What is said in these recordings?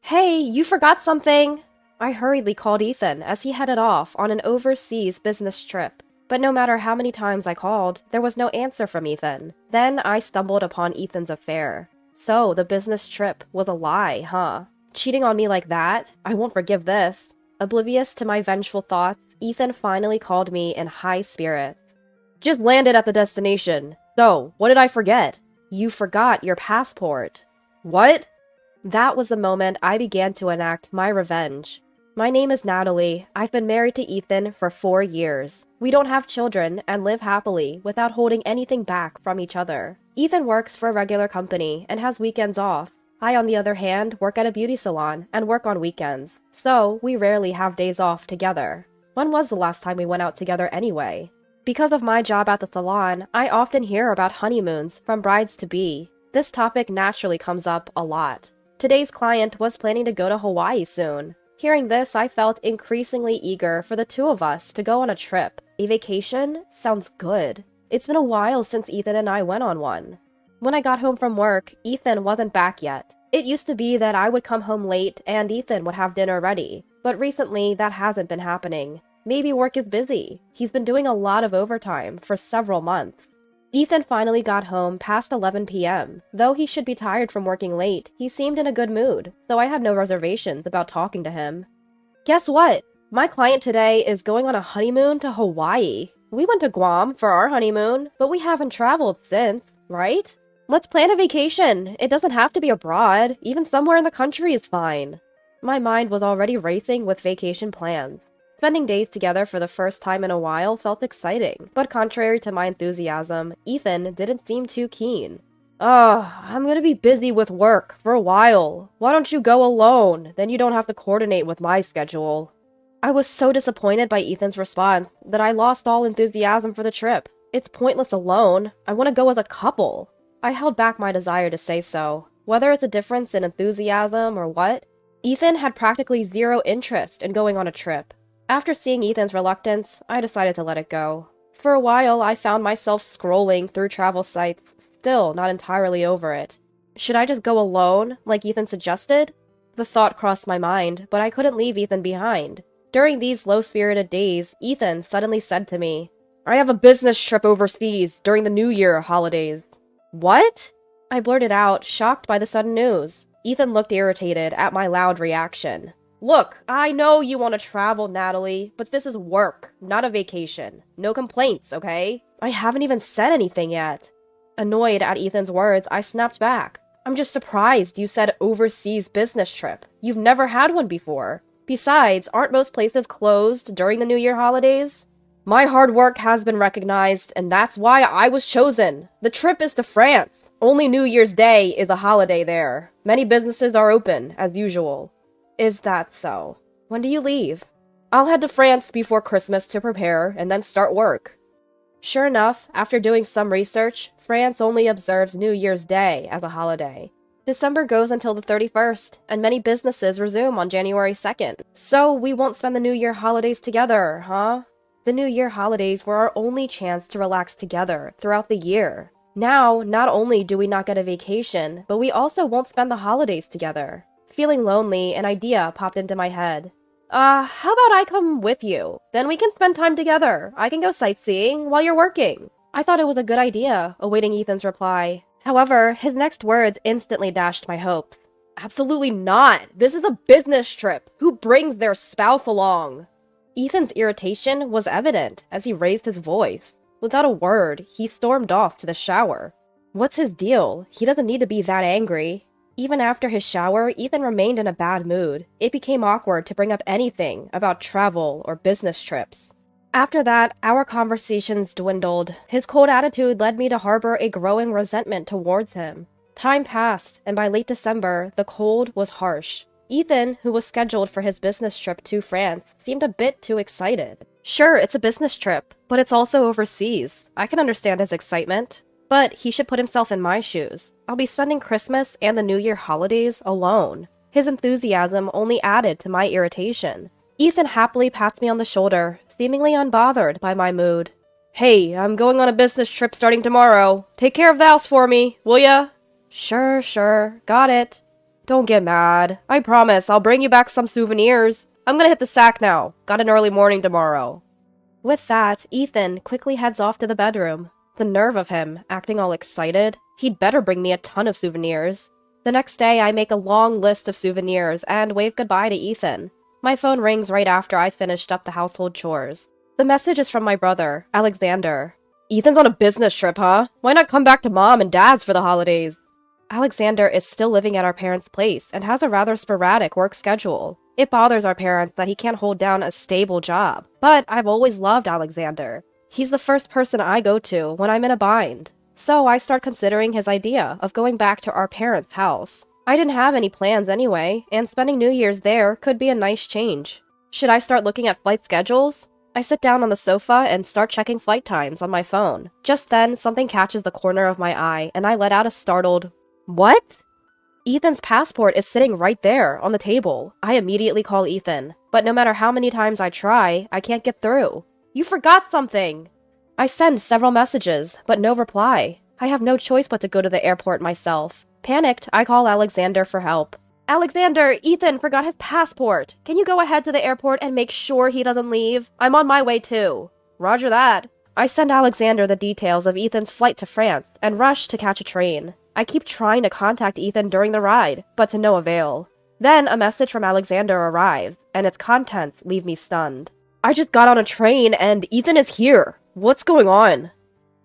Hey, you forgot something! I hurriedly called Ethan as he headed off on an overseas business trip. But no matter how many times I called, there was no answer from Ethan. Then I stumbled upon Ethan's affair. So, the business trip was a lie, huh? Cheating on me like that? I won't forgive this. Oblivious to my vengeful thoughts, Ethan finally called me in high spirits. Just landed at the destination. So, what did I forget? You forgot your passport. What? That was the moment I began to enact my revenge. My name is Natalie. I've been married to Ethan for 4 years. We don't have children and live happily without holding anything back from each other. Ethan works for a regular company and has weekends off. I, on the other hand, work at a beauty salon and work on weekends, so we rarely have days off together. When was the last time we went out together anyway? Because of my job at the salon, I often hear about honeymoons from brides-to-be. This topic naturally comes up a lot. Today's client was planning to go to Hawaii soon. Hearing this, I felt increasingly eager for the two of us to go on a trip. A vacation? Sounds good. It's been a while since Ethan and I went on one. When I got home from work, Ethan wasn't back yet. It used to be that I would come home late and Ethan would have dinner ready, but recently that hasn't been happening. Maybe work is busy. He's been doing a lot of overtime for several months. Ethan finally got home past 11 p.m. Though he should be tired from working late, he seemed in a good mood, so I had no reservations about talking to him. Guess what? My client today is going on a honeymoon to Hawaii. We went to Guam for our honeymoon, but we haven't traveled since, right? Let's plan a vacation. It doesn't have to be abroad. Even somewhere in the country is fine. My mind was already racing with vacation plans. Spending days together for the first time in a while felt exciting, but contrary to my enthusiasm, Ethan didn't seem too keen. Ugh, I'm gonna be busy with work for a while. Why don't you go alone? Then you don't have to coordinate with my schedule. I was so disappointed by Ethan's response that I lost all enthusiasm for the trip. It's pointless alone. I want to go as a couple. I held back my desire to say so. Whether it's a difference in enthusiasm or what, Ethan had practically zero interest in going on a trip. After seeing Ethan's reluctance, I decided to let it go. For a while, I found myself scrolling through travel sites, still not entirely over it. Should I just go alone, like Ethan suggested? The thought crossed my mind, but I couldn't leave Ethan behind. During these low-spirited days, Ethan suddenly said to me, "I have a business trip overseas during the New Year holidays." What? I blurted out, shocked by the sudden news. Ethan looked irritated at my loud reaction. Look, I know you want to travel, Natalie, but this is work, not a vacation. No complaints, okay? I haven't even said anything yet. Annoyed at Ethan's words, I snapped back. I'm just surprised you said overseas business trip. You've never had one before. Besides, aren't most places closed during the New Year holidays? My hard work has been recognized, and that's why I was chosen. The trip is to France. Only New Year's Day is a holiday there. Many businesses are open, as usual. Is that so? When do you leave? I'll head to France before Christmas to prepare and then start work. Sure enough, after doing some research, France only observes New Year's Day as a holiday. December goes until the 31st, and many businesses resume on January 2nd. So we won't spend the New Year holidays together, huh? The New Year holidays were our only chance to relax together throughout the year. Now, not only do we not get a vacation, but we also won't spend the holidays together. Feeling lonely, an idea popped into my head. How about I come with you? Then we can spend time together. I can go sightseeing while you're working. I thought it was a good idea, awaiting Ethan's reply. However, his next words instantly dashed my hopes. Absolutely not! This is a business trip! Who brings their spouse along? Ethan's irritation was evident as he raised his voice. Without a word, he stormed off to the shower. What's his deal? He doesn't need to be that angry. Even after his shower, Ethan remained in a bad mood. It became awkward to bring up anything about travel or business trips. After that, our conversations dwindled. His cold attitude led me to harbor a growing resentment towards him. Time passed, and by late December, the cold was harsh. Ethan, who was scheduled for his business trip to France, seemed a bit too excited. Sure, it's a business trip, but it's also overseas. I can understand his excitement. But he should put himself in my shoes. I'll be spending Christmas and the New Year holidays alone. His enthusiasm only added to my irritation. Ethan happily pats me on the shoulder, seemingly unbothered by my mood. Hey, I'm going on a business trip starting tomorrow. Take care of the house for me, will ya? Sure, got it. Don't get mad. I promise I'll bring you back some souvenirs. I'm gonna hit the sack now. Got an early morning tomorrow. With that, Ethan quickly heads off to the bedroom. The nerve of him, acting all excited. He'd better bring me a ton of souvenirs. The next day, I make a long list of souvenirs and wave goodbye to Ethan. My phone rings right after I finished up the household chores. The message is from my brother, Alexander. Ethan's on a business trip, huh? Why not come back to Mom and Dad's for the holidays? Alexander is still living at our parents' place and has a rather sporadic work schedule. It bothers our parents that he can't hold down a stable job, but I've always loved Alexander. He's the first person I go to when I'm in a bind. So I start considering his idea of going back to our parents' house. I didn't have any plans anyway, and spending New Year's there could be a nice change. Should I start looking at flight schedules? I sit down on the sofa and start checking flight times on my phone. Just then, something catches the corner of my eye, and I let out a startled, "What?" Ethan's passport is sitting right there on the table. I immediately call Ethan, but no matter how many times I try, I can't get through. "You forgot something!" I send several messages, but no reply. I have no choice but to go to the airport myself. Panicked, I call Alexander for help. "Alexander, Ethan forgot his passport. Can you go ahead to the airport and make sure he doesn't leave? I'm on my way too." "Roger that." I send Alexander the details of Ethan's flight to France and rush to catch a train. I keep trying to contact Ethan during the ride, but to no avail. Then a message from Alexander arrives, and its contents leave me stunned. "I just got on a train and Ethan is here. What's going on?"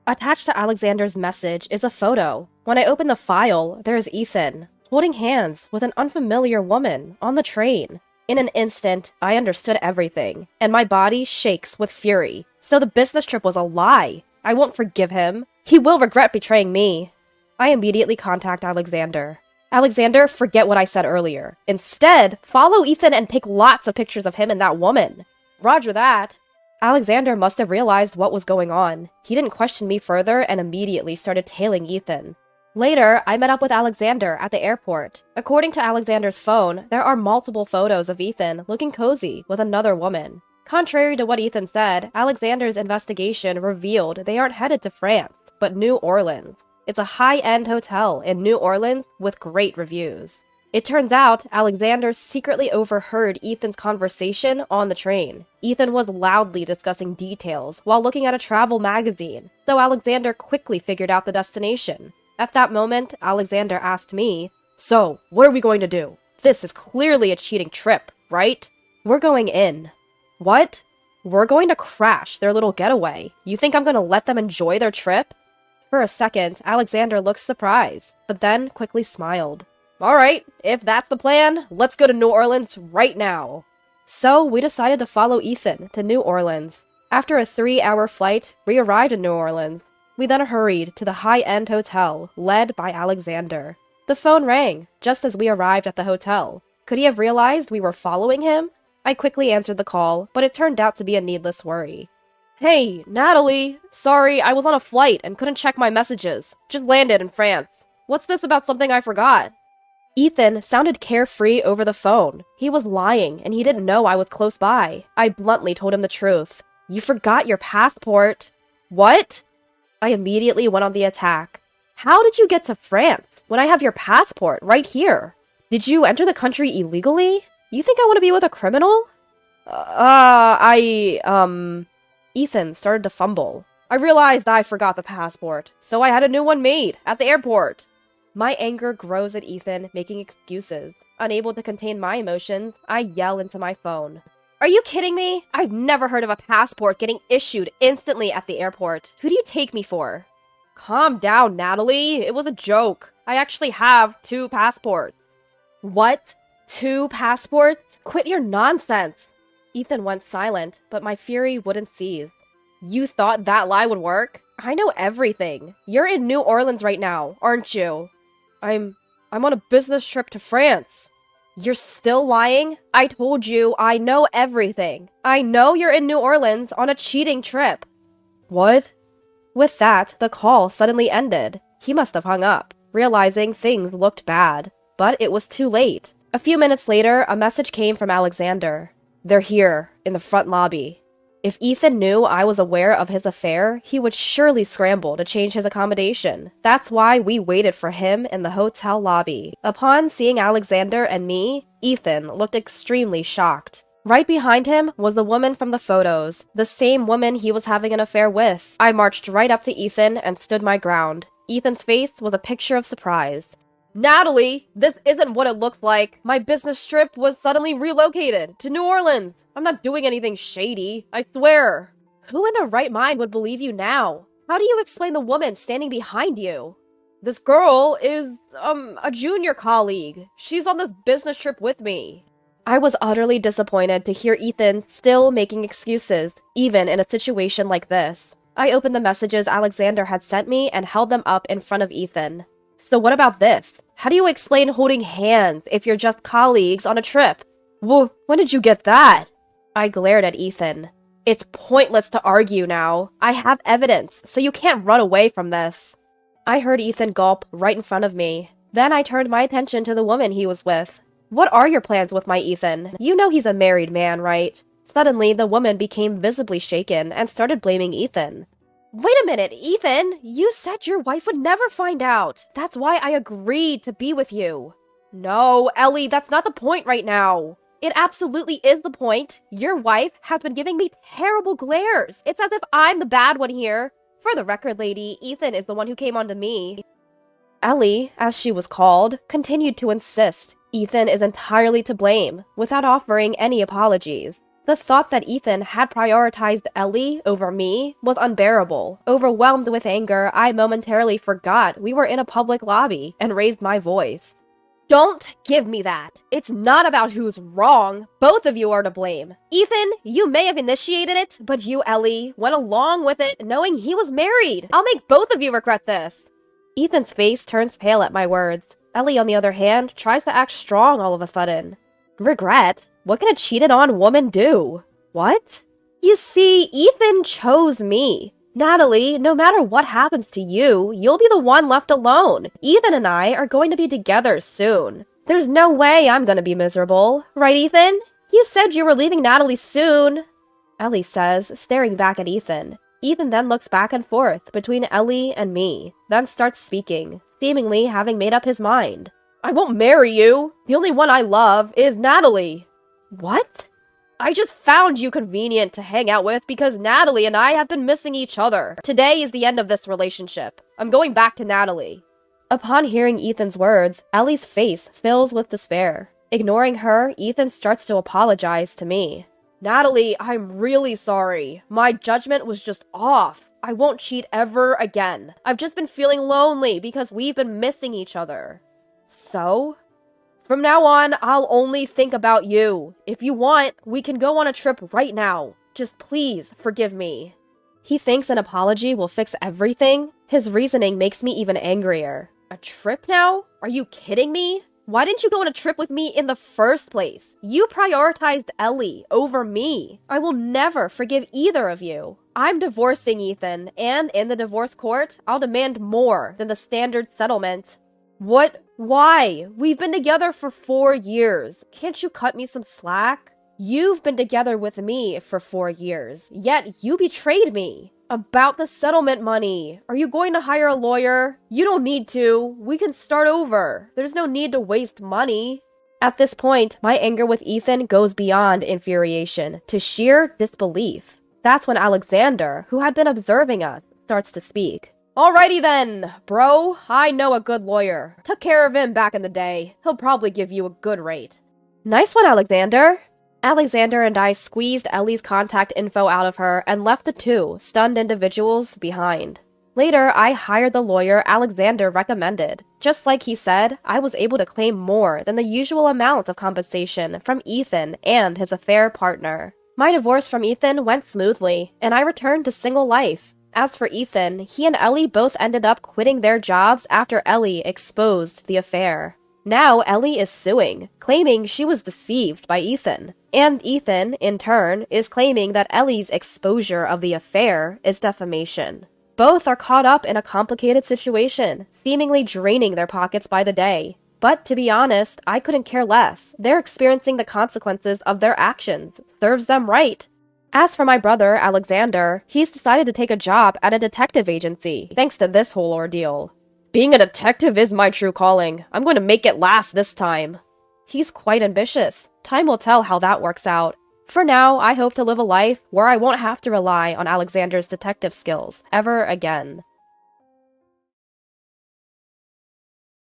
Attached to Alexander's message is a photo. When I open the file, there is Ethan, holding hands with an unfamiliar woman on the train. In an instant, I understood everything, and my body shakes with fury. So the business trip was a lie. I won't forgive him. He will regret betraying me. I immediately contact Alexander. "Alexander, forget what I said earlier. Instead, follow Ethan and take lots of pictures of him and that woman." "Roger that." Alexander must have realized what was going on. He didn't question me further and immediately started tailing Ethan. Later, I met up with Alexander at the airport. According to Alexander's phone, there are multiple photos of Ethan looking cozy with another woman. Contrary to what Ethan said, Alexander's investigation revealed they aren't headed to France, but New Orleans. It's a high-end hotel in New Orleans with great reviews. It turns out Alexander secretly overheard Ethan's conversation on the train. Ethan was loudly discussing details while looking at a travel magazine, so Alexander quickly figured out the destination. At that moment, Alexander asked me, "So, what are we going to do? This is clearly a cheating trip, right?" "We're going in." "What?" "We're going to crash their little getaway. You think I'm going to let them enjoy their trip?" For a second, Alexander looked surprised, but then quickly smiled. "All right, if that's the plan, let's go to New Orleans right now." So we decided to follow Ethan to New Orleans. After a 3-hour flight, we arrived in New Orleans. We then hurried to the high-end hotel, led by Alexander. The phone rang, just as we arrived at the hotel. Could he have realized we were following him? I quickly answered the call, but it turned out to be a needless worry. "Hey, Natalie! Sorry, I was on a flight and couldn't check my messages. Just landed in France. What's this about something I forgot?" Ethan sounded carefree over the phone. He was lying, and he didn't know I was close by. I bluntly told him the truth. "You forgot your passport." "What?" I immediately went on the attack. "How did you get to France when I have your passport right here? Did you enter the country illegally? You think I want to be with a criminal?" Ethan started to fumble. "I realized I forgot the passport, so I had a new one made at the airport." My anger grows at Ethan making excuses. Unable to contain my emotions, I yell into my phone. "Are you kidding me? I've never heard of a passport getting issued instantly at the airport. Who do you take me for?" "Calm down, Natalie. It was a joke. I actually have 2 passports." "What? 2 passports? Quit your nonsense." Ethan went silent, but my fury wouldn't cease. "You thought that lie would work? I know everything. You're in New Orleans right now, aren't you?" I'm on a business trip to France." "You're still lying? I told you I know everything. I know you're in New Orleans on a cheating trip." "What?" With that, the call suddenly ended. He must have hung up, realizing things looked bad. But it was too late. A few minutes later, a message came from Alexander. "They're here, in the front lobby." If Ethan knew I was aware of his affair, he would surely scramble to change his accommodation. That's why we waited for him in the hotel lobby. Upon seeing Alexander and me, Ethan looked extremely shocked. Right behind him was the woman from the photos, the same woman he was having an affair with. I marched right up to Ethan and stood my ground. Ethan's face was a picture of surprise. Natalie, this isn't what it looks like. My business trip was suddenly relocated to New Orleans. I'm not doing anything shady, I swear. Who in their right mind would believe you now? How do you explain the woman standing behind you? This girl is, a junior colleague. She's on this business trip with me. I was utterly disappointed to hear Ethan still making excuses, even in a situation like this. I opened the messages Alexander had sent me and held them up in front of Ethan. So what about this? How do you explain holding hands if you're just colleagues on a trip? When did you get that? I glared at Ethan. It's pointless to argue now. I have evidence, so you can't run away from this. I heard Ethan gulp right in front of me. Then I turned my attention to the woman he was with. What are your plans with my Ethan? You know he's a married man, right? Suddenly, the woman became visibly shaken and started blaming Ethan. Wait a minute, Ethan! You said your wife would never find out! That's why I agreed to be with you! No, Ellie, that's not the point right now! It absolutely is the point! Your wife has been giving me terrible glares! It's as if I'm the bad one here! For the record, lady, Ethan is the one who came on to me. Ellie, as she was called, continued to insist Ethan is entirely to blame, without offering any apologies. The thought that Ethan had prioritized Ellie over me was unbearable. Overwhelmed with anger, I momentarily forgot we were in a public lobby and raised my voice. Don't give me that. It's not about who's wrong. Both of you are to blame. Ethan, you may have initiated it, but you, Ellie, went along with it knowing he was married. I'll make both of you regret this. Ethan's face turns pale at my words. Ellie, on the other hand, tries to act strong all of a sudden. Regret? What can a cheated-on woman do? What? You see, Ethan chose me. Natalie, no matter what happens to you, you'll be the one left alone. Ethan and I are going to be together soon. There's no way I'm gonna be miserable. Right, Ethan? You said you were leaving Natalie soon. Ellie says, staring back at Ethan. Ethan then looks back and forth between Ellie and me, then starts speaking, seemingly having made up his mind. I won't marry you. The only one I love is Natalie. What? I just found you convenient to hang out with because Natalie and I have been missing each other. Today is the end of this relationship. I'm going back to Natalie. Upon hearing Ethan's words, Ellie's face fills with despair. Ignoring her, Ethan starts to apologize to me. Natalie, I'm really sorry. My judgment was just off. I won't cheat ever again. I've just been feeling lonely because we've been missing each other. So? From now on, I'll only think about you. If you want, we can go on a trip right now. Just please forgive me. He thinks an apology will fix everything? His reasoning makes me even angrier. A trip now? Are you kidding me? Why didn't you go on a trip with me in the first place? You prioritized Ellie over me. I will never forgive either of you. I'm divorcing Ethan, and in the divorce court, I'll demand more than the standard settlement. What? Why? We've been together for 4 years. Can't you cut me some slack? You've been together with me for 4 years, yet you betrayed me. About the settlement money. Are you going to hire a lawyer? You don't need to. We can start over. There's no need to waste money. At this point, my anger with Ethan goes beyond infuriation to sheer disbelief. That's when Alexander, who had been observing us, starts to speak. Alrighty then, bro. I know a good lawyer. Took care of him back in the day. He'll probably give you a good rate. Nice one, Alexander. Alexander and I squeezed Ellie's contact info out of her and left the two stunned individuals behind. Later, I hired the lawyer Alexander recommended. Just like he said, I was able to claim more than the usual amount of compensation from Ethan and his affair partner. My divorce from Ethan went smoothly, and I returned to single life. As for Ethan, he and Ellie both ended up quitting their jobs after Ellie exposed the affair. Now Ellie is suing, claiming she was deceived by Ethan. And Ethan, in turn, is claiming that Ellie's exposure of the affair is defamation. Both are caught up in a complicated situation, seemingly draining their pockets by the day. But to be honest, I couldn't care less. They're experiencing the consequences of their actions. Serves them right. As for my brother, Alexander, he's decided to take a job at a detective agency, thanks to this whole ordeal. Being a detective is my true calling. I'm going to make it last this time. He's quite ambitious. Time will tell how that works out. For now, I hope to live a life where I won't have to rely on Alexander's detective skills ever again.